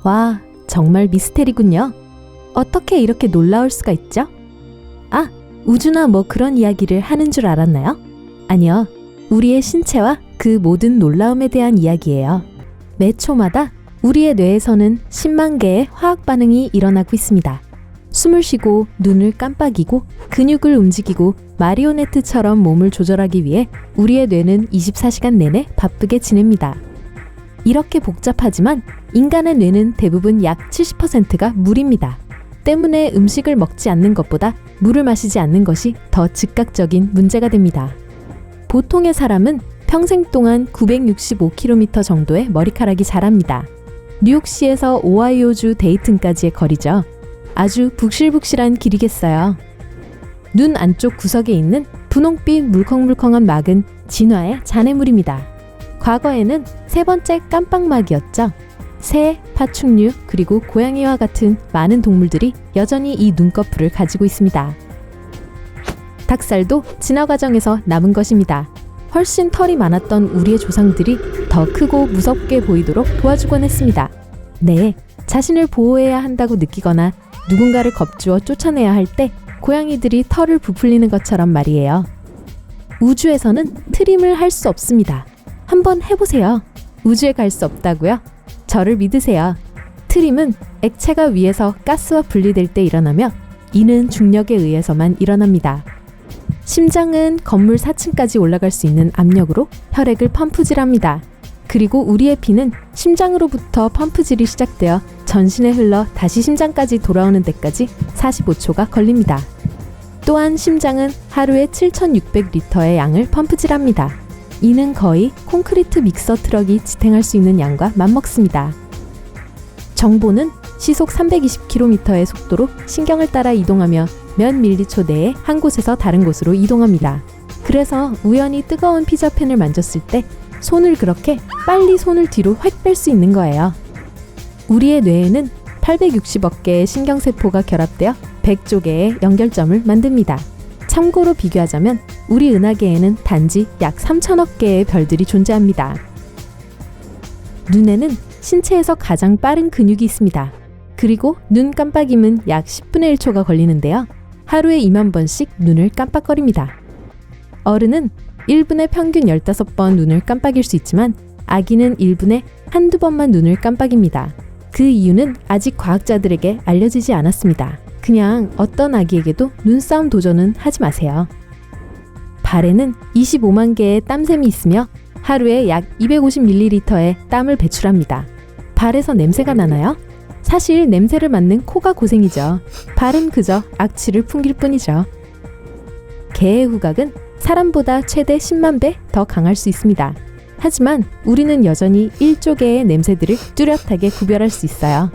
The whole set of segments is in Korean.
와, 정말 미스테리군요. 어떻게 이렇게 놀라울 수가 있죠? 아, 우주나 뭐 그런 이야기를 하는 줄 알았나요? 아니요. 우리의 신체와 그 모든 놀라움에 대한 이야기예요. 매 초마다 우리의 뇌에서는 10만 개의 화학 반응이 일어나고 있습니다. 숨을 쉬고 눈을 깜빡이고 근육을 움직이고 마리오네트처럼 몸을 조절하기 위해 우리의 뇌는 24시간 내내 바쁘게 지냅니다. 이렇게 복잡하지만 인간의 뇌는 대부분 약 70%가 물입니다. 때문에 음식을 먹지 않는 것보다 물을 마시지 않는 것이 더 즉각적인 문제가 됩니다. 보통의 사람은 평생 동안 965km 정도의 머리카락이 자랍니다. 뉴욕시에서 오하이오주 데이튼까지의 거리죠. 아주 북실북실한 길이겠어요. 눈 안쪽 구석에 있는 분홍빛 물컹물컹한 막은 진화의 잔해물입니다. 과거에는 세 번째 깜빡막이었죠. 새, 파충류, 그리고 고양이와 같은 많은 동물들이 여전히 이 눈꺼풀을 가지고 있습니다. 닭살도 진화 과정에서 남은 것입니다. 훨씬 털이 많았던 우리의 조상들이 더 크고 무섭게 보이도록 도와주곤 했습니다. 네, 자신을 보호해야 한다고 느끼거나 누군가를 겁주어 쫓아내야 할 때 고양이들이 털을 부풀리는 것처럼 말이에요. 우주에서는 트림을 할 수 없습니다. 한번 해보세요. 우주에 갈 수 없다고요? 저를 믿으세요. 트림은 액체가 위에서 가스와 분리될 때 일어나며 이는 중력에 의해서만 일어납니다. 심장은 건물 4층까지 올라갈 수 있는 압력으로 혈액을 펌프질합니다. 그리고 우리의 피는 심장으로부터 펌프질이 시작되어 전신에 흘러 다시 심장까지 돌아오는 데까지 45초가 걸립니다. 또한 심장은 하루에 7,600리터의 양을 펌프질합니다. 이는 거의 콘크리트 믹서 트럭이 지탱할 수 있는 양과 맞먹습니다. 정보는 시속 320km의 속도로 신경을 따라 이동하며 몇 밀리초 내에 한 곳에서 다른 곳으로 이동합니다. 그래서 우연히 뜨거운 피자팬을 만졌을 때 손을 그렇게 빨리 손을 뒤로 확 뺄 수 있는 거예요. 우리의 뇌에는 860억 개의 신경세포가 결합되어 100조 개의 연결점을 만듭니다. 참고로 비교하자면 우리 은하계에는 단지 약 3천억 개의 별들이 존재합니다. 눈에는 신체에서 가장 빠른 근육이 있습니다. 그리고 눈 깜빡임은 약 10분의 1초가 걸리는데요. 하루에 2만 번씩 눈을 깜빡거립니다. 어른은 1분에 평균 15번 눈을 깜빡일 수 있지만 아기는 1분에 한두 번만 눈을 깜빡입니다. 그 이유는 아직 과학자들에게 알려지지 않았습니다. 그냥 어떤 아기에게도 눈싸움 도전은 하지 마세요. 발에는 25만 개의 땀샘이 있으며 하루에 약 250ml의 땀을 배출합니다. 발에서 냄새가 나나요? 사실 냄새를 맡는 코가 고생이죠. 발은 그저 악취를 풍길 뿐이죠. 개의 후각은 사람보다 최대 10만 배 더 강할 수 있습니다. 하지만 우리는 여전히 1조 개의 냄새들을 뚜렷하게 구별할 수 있어요.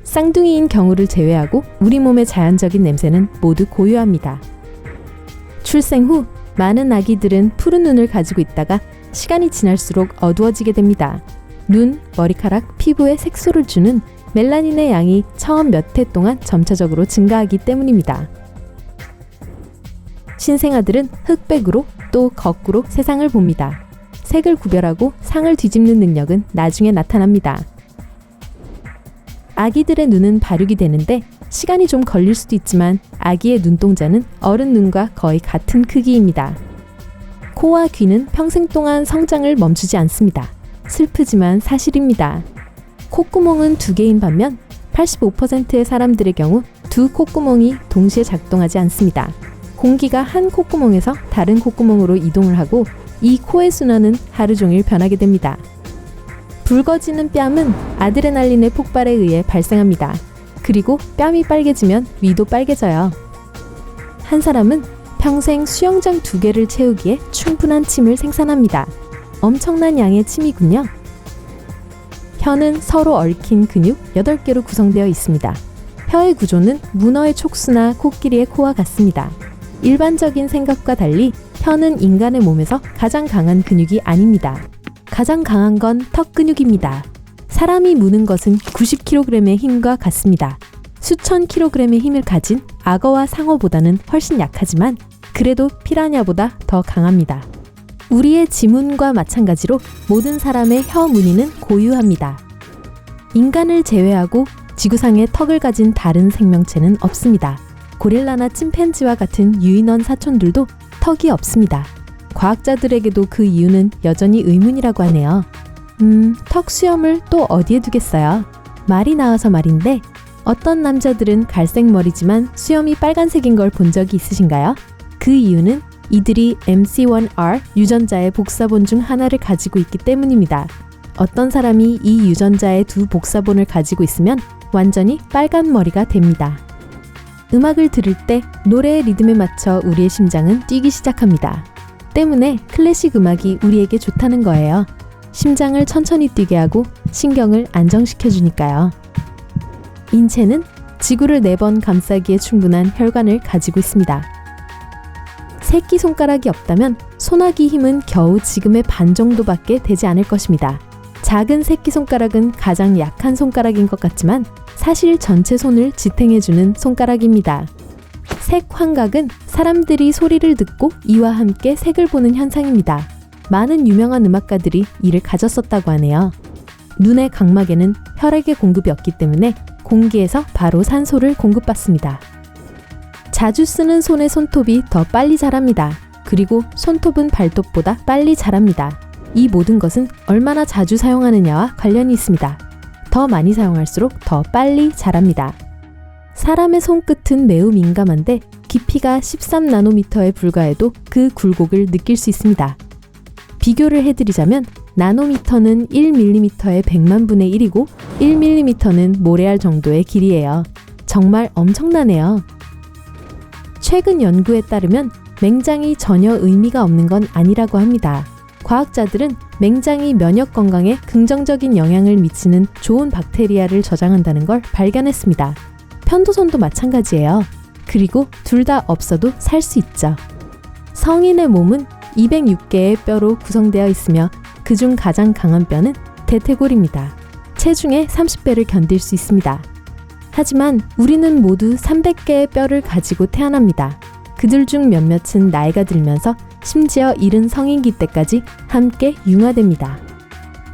쌍둥이인 경우를 제외하고 우리 몸의 자연적인 냄새는 모두 고유합니다. 출생 후 많은 아기들은 푸른 눈을 가지고 있다가 시간이 지날수록 어두워지게 됩니다. 눈, 머리카락, 피부에 색소를 주는 멜라닌의 양이 처음 몇 해 동안 점차적으로 증가하기 때문입니다. 신생아들은 흑백으로 또 거꾸로 세상을 봅니다. 색을 구별하고 상을 뒤집는 능력은 나중에 나타납니다. 아기들의 눈은 발육이 되는데 시간이 좀 걸릴 수도 있지만 아기의 눈동자는 어른 눈과 거의 같은 크기입니다. 코와 귀는 평생 동안 성장을 멈추지 않습니다. 슬프지만 사실입니다. 콧구멍은 2개인 반면 85%의 사람들의 경우 두 콧구멍이 동시에 작동하지 않습니다. 공기가 한 콧구멍에서 다른 콧구멍으로 이동을 하고 이 코의 순환은 하루 종일 변하게 됩니다. 붉어지는 뺨은 아드레날린의 폭발에 의해 발생합니다. 그리고 뺨이 빨개지면 위도 빨개져요. 한 사람은 평생 수영장 2개를 채우기에 충분한 침을 생산합니다. 엄청난 양의 침이군요. 혀는 서로 얽힌 근육 8개로 구성되어 있습니다. 혀의 구조는 문어의 촉수나 코끼리의 코와 같습니다. 일반적인 생각과 달리 혀는 인간의 몸에서 가장 강한 근육이 아닙니다. 가장 강한 건 턱 근육입니다. 사람이 무는 것은 90kg의 힘과 같습니다. 수천 킬로그램의 힘을 가진 악어와 상어보다는 훨씬 약하지만 그래도 피라냐보다 더 강합니다. 우리의 지문과 마찬가지로 모든 사람의 혀 무늬는 고유합니다. 인간을 제외하고 지구상에 턱을 가진 다른 생명체는 없습니다. 고릴라나 침팬지와 같은 유인원 사촌들도 턱이 없습니다. 과학자들에게도 그 이유는 여전히 의문이라고 하네요. 턱 수염을 또 어디에 두겠어요? 말이 나와서 말인데 어떤 남자들은 갈색 머리지만 수염이 빨간색인 걸 본 적이 있으신가요? 그 이유는 이들이 MC1R 유전자의 복사본 중 하나를 가지고 있기 때문입니다. 어떤 사람이 이 유전자의 두 복사본을 가지고 있으면 완전히 빨간 머리가 됩니다. 음악을 들을 때 노래의 리듬에 맞춰 우리의 심장은 뛰기 시작합니다. 때문에 클래식 음악이 우리에게 좋다는 거예요. 심장을 천천히 뛰게 하고 신경을 안정시켜주니까요. 인체는 지구를 4번 감싸기에 충분한 혈관을 가지고 있습니다. 새끼손가락이 없다면 손아귀 힘은 겨우 지금의 반 정도밖에 되지 않을 것입니다. 작은 새끼손가락은 가장 약한 손가락인 것 같지만 사실 전체 손을 지탱해주는 손가락입니다. 색 환각은 사람들이 소리를 듣고 이와 함께 색을 보는 현상입니다. 많은 유명한 음악가들이 이를 가졌었다고 하네요. 눈의 각막에는 혈액의 공급이 없기 때문에 공기에서 바로 산소를 공급받습니다. 자주 쓰는 손의 손톱이 더 빨리 자랍니다. 그리고 손톱은 발톱보다 빨리 자랍니다. 이 모든 것은 얼마나 자주 사용하느냐와 관련이 있습니다. 더 많이 사용할수록 더 빨리 자랍니다. 사람의 손끝은 매우 민감한데 깊이가 13나노미터에 불과해도 그 굴곡을 느낄 수 있습니다. 비교를 해드리자면 나노미터는 1mm의 100만 분의 1이고 1mm는 모래알 정도의 길이에요. 정말 엄청나네요. 최근 연구에 따르면 맹장이 전혀 의미가 없는 건 아니라고 합니다. 과학자들은 맹장이 면역 건강에 긍정적인 영향을 미치는 좋은 박테리아를 저장한다는 걸 발견했습니다. 편도선도 마찬가지예요. 그리고 둘 다 없어도 살 수 있죠. 성인의 몸은 206개의 뼈로 구성되어 있으며 그중 가장 강한 뼈는 대퇴골입니다. 체중의 30배를 견딜 수 있습니다. 하지만 우리는 모두 300개의 뼈를 가지고 태어납니다. 그들 중 몇몇은 나이가 들면서 심지어 이른 성인기 때까지 함께 융화됩니다.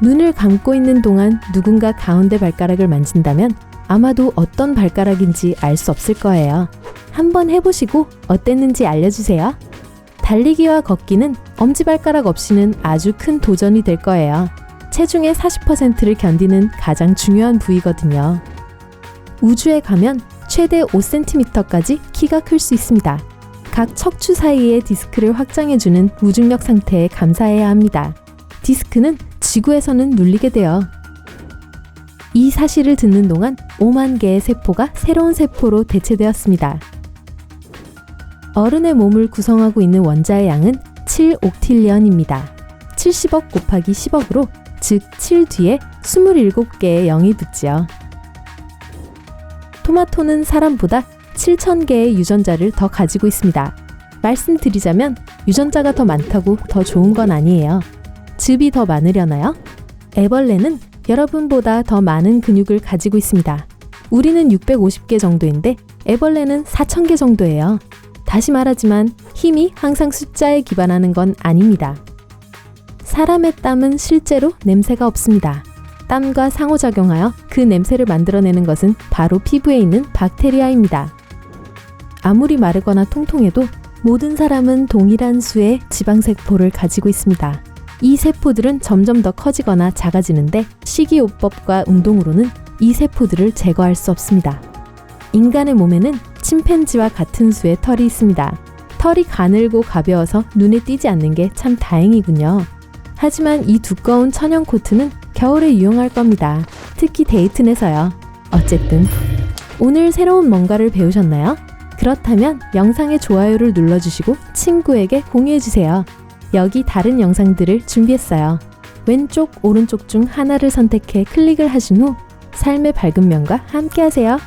눈을 감고 있는 동안 누군가 가운데 발가락을 만진다면 아마도 어떤 발가락인지 알 수 없을 거예요. 한번 해보시고 어땠는지 알려주세요. 달리기와 걷기는 엄지발가락 없이는 아주 큰 도전이 될 거예요. 체중의 40%를 견디는 가장 중요한 부위거든요. 우주에 가면 최대 5cm까지 키가 클 수 있습니다. 각 척추 사이의 디스크를 확장해주는 무중력 상태에 감사해야 합니다. 디스크는 지구에서는 눌리게 돼요. 이 사실을 듣는 동안 5만 개의 세포가 새로운 세포로 대체되었습니다. 어른의 몸을 구성하고 있는 원자의 양은 7옥틸리언입니다. 70억 곱하기 10억으로 즉 7 뒤에 27개의 0이 붙지요. 토마토는 사람보다 7,000개의 유전자를 더 가지고 있습니다. 말씀드리자면 유전자가 더 많다고 더 좋은 건 아니에요. 즙이 더 많으려나요? 애벌레는 여러분보다 더 많은 근육을 가지고 있습니다. 우리는 650개 정도인데 애벌레는 4,000개 정도예요. 다시 말하지만 힘이 항상 숫자에 기반하는 건 아닙니다. 사람의 땀은 실제로 냄새가 없습니다. 땀과 상호작용하여 그 냄새를 만들어내는 것은 바로 피부에 있는 박테리아입니다. 아무리 마르거나 통통해도 모든 사람은 동일한 수의 지방세포를 가지고 있습니다. 이 세포들은 점점 더 커지거나 작아지는데 식이요법과 운동으로는 이 세포들을 제거할 수 없습니다. 인간의 몸에는 침팬지와 같은 수의 털이 있습니다. 털이 가늘고 가벼워서 눈에 띄지 않는 게 참 다행이군요. 하지만 이 두꺼운 천연 코트는 겨울에 유용할 겁니다. 특히 데이트내서요. 어쨌든 오늘 새로운 뭔가를 배우셨나요? 그렇다면 영상의 좋아요를 눌러주시고 친구에게 공유해주세요. 여기 다른 영상들을 준비했어요. 왼쪽, 오른쪽 중 하나를 선택해 클릭을 하신 후 삶의 밝은 면과 함께 하세요.